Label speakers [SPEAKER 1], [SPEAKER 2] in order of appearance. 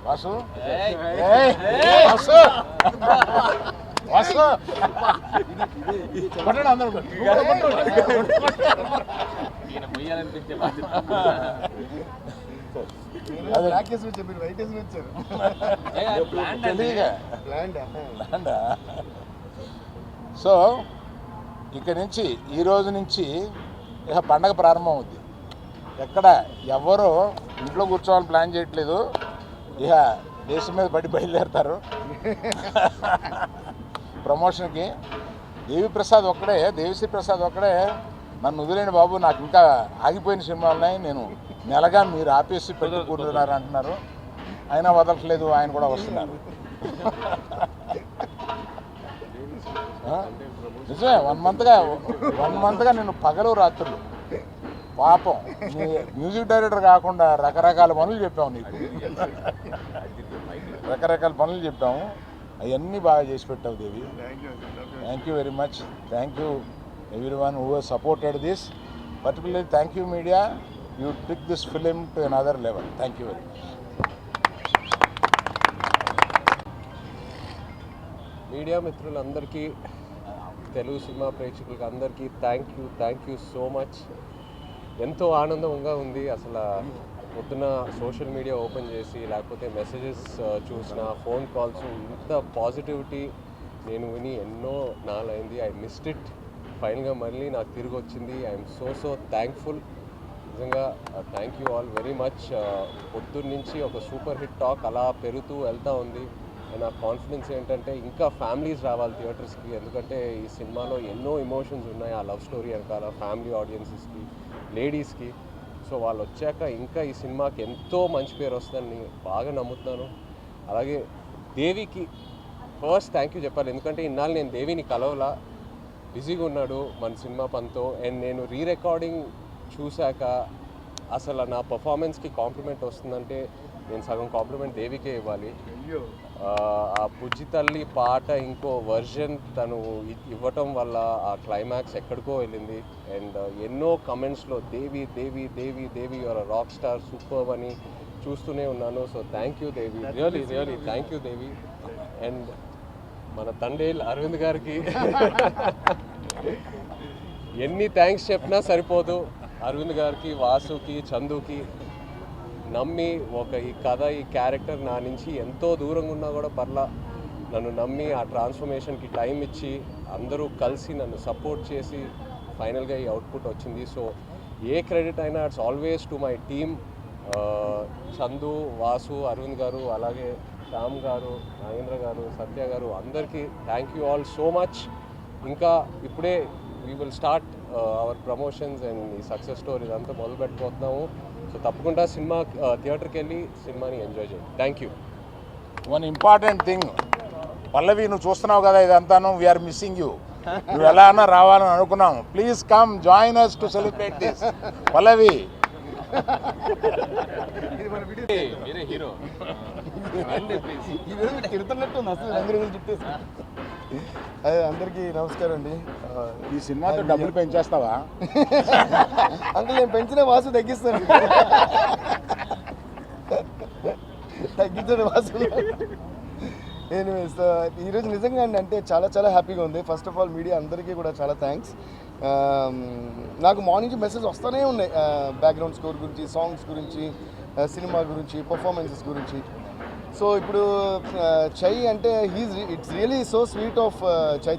[SPEAKER 1] వాసు వాసు వాసు కొట్టండి అందరూ సో ఇక్కడి నుంచి ఈ రోజు నుంచి ఇక పండగ ప్రారంభం అవుద్ది. ఎక్కడ ఎవరు ఇంట్లో కూర్చోవాలని ప్లాన్ చేయట్లేదు. ఇక దేశం మీద బయలుదేరుతారు ప్రమోషన్కి. దేవిశ్రీ ప్రసాద్ ఒక్కడే నన్ను వదిలేండి బాబు, నాకు ఇంకా ఆగిపోయిన సినిమాలు ఉన్నాయి, నేను నెలగా మీరు ఆపేసి పెట్టి కూర్చున్నారు అంటున్నారు. అయినా వదలట్లేదు, ఆయన కూడా వస్తున్నారు. నిజమే, 1 మంత్గా నేను పగలు రాత్రులు పాపం మ్యూజిక్ డైరెక్టర్ కాకుండా రకరకాల పనులు చెప్పాము నీకు, రకరకాల పనులు చెప్పాము. అవన్నీ బాగా చేసి పెట్టావు Devi. Thank you very much. Thank you everyone who has supported this. Particularly thank you media, you took this film to another level. Thank you very much.
[SPEAKER 2] Media మిత్రులందరికీ, తెలుగు సినిమా ప్రేక్షకులకి అందరికీ థ్యాంక్ యూ సో మచ్. ఎంతో ఆనందంగా ఉంది. అసలు పొద్దున social media open చేసి లేకపోతే మెసేజెస్ చూసిన, ఫోన్ కాల్స్, ఇంత పాజిటివిటీ నేను విని ఎన్నో నాలైంది. I missed it. ఫైనల్గా మళ్ళీ నాకు తిరిగి వచ్చింది. I'm so thankful. నిజంగా thank you all very much. పొద్దున్న నుంచి ఒక సూపర్ హిట్ టాక్ అలా పెరుగుతూ వెళ్తూ ఉంది. నా కాన్ఫిడెన్స్ ఏంటంటే ఇంకా ఫ్యామిలీస్ రావాలి థియేటర్స్కి, ఎందుకంటే ఈ సినిమాలో ఎన్నో ఎమోషన్స్ ఉన్నాయి. ఆ లవ్ స్టోరీ వెనకాల ఫ్యామిలీ ఆడియన్సెస్కి, లేడీస్కి. సో వాళ్ళు వచ్చాక ఇంకా ఈ సినిమాకి ఎంతో మంచి పేరు వస్తుందని బాగా నమ్ముతున్నాను. అలాగే దేవికి ఫస్ట్ థ్యాంక్ యూ చెప్పాలి, ఎందుకంటే ఇన్నాళ్ళు నేను దేవిని కలవలా, బిజీగా ఉన్నాడు మన సినిమా పనితో. అండ్ నేను రికార్డింగ్ చూశాక అసలు నా పర్ఫార్మెన్స్కి కాంప్లిమెంట్ వస్తుందంటే నేను సగం కాంప్లిమెంట్ దేవికే ఇవ్వాలి. ఆ బుజ్జి తల్లి పాట ఇంకో వర్జన్ తను ఇవ్వటం వల్ల ఆ క్లైమాక్స్ ఎక్కడికో వెళ్ళింది. అండ్ ఎన్నో కమెంట్స్లో దేవి దేవి దేవి దేవి యువర్ రాక్ స్టార్, సూపర్ అని చూస్తూనే ఉన్నాను. So thank you Devi, really thank you Devi. And మన తండేల్ అరవింద్ గారికి ఎన్ని థ్యాంక్స్ చెప్పినా సరిపోదు. అరవింద్ గారికి, వాసుకి, చందుకి నమ్మి ఈ కథ, ఈ క్యారెక్టర్ నా నుంచి ఎంతో దూరంగా ఉన్నా కూడా పర్లా నన్ను నమ్మి ఆ ట్రాన్స్ఫర్మేషన్కి టైం ఇచ్చి అందరూ కలిసి నన్ను సపోర్ట్ చేసి ఫైనల్గా ఈ అవుట్పుట్ వచ్చింది. సో ఏ క్రెడిట్ అయినా it's always to my team. Chandu, Vasu, Aravind garu, అలాగే శ్యామ్ గారు, నాగేంద్ర గారు, సత్య గారు, అందరికీ thank you all so much. ఇంకా ఇప్పుడే we will start our promotions and ఈ సక్సెస్ స్టోరీ ఇదంతా మొదలు పెట్టిపోతున్నాము. సో తప్పకుండా సినిమా థియేటర్కి వెళ్ళి సినిమాని ఎంజాయ్ చేయండి. Thank you.
[SPEAKER 1] One important thing Pallavi, నువ్వు చూస్తున్నావు కదా ఇదంతాను, వీఆర్ మిస్సింగ్ యూ. నువ్వు ఎలా అన్నా రావాలని అనుకున్నాము. Please come join us to celebrate this. Pallavi
[SPEAKER 2] hero
[SPEAKER 3] అదే అందరికీ నమస్కారం అండి.
[SPEAKER 1] ఈ సినిమాతో డబ్బులు పెంచేస్తావా?
[SPEAKER 3] అంకుల్ నేను పెంచిన వాసు తగ్గిస్తాను. వాసు. ఎనీవేస్, ఈరోజు నిజంగా అంటే చాలా హ్యాపీగా ఉంది. ఫస్ట్ ఆఫ్ ఆల్ మీడియా అందరికీ కూడా చాలా థ్యాంక్స్. నాకు మార్నింగ్ మెసేజ్ వస్తూనే ఉన్నాయి, బ్యాక్గ్రౌండ్ స్కోర్ గురించి, సాంగ్స్ గురించి, సినిమా గురించి, పర్ఫార్మెన్సెస్ గురించి. సో ఇప్పుడు చై అంటే it's really so sweet of చై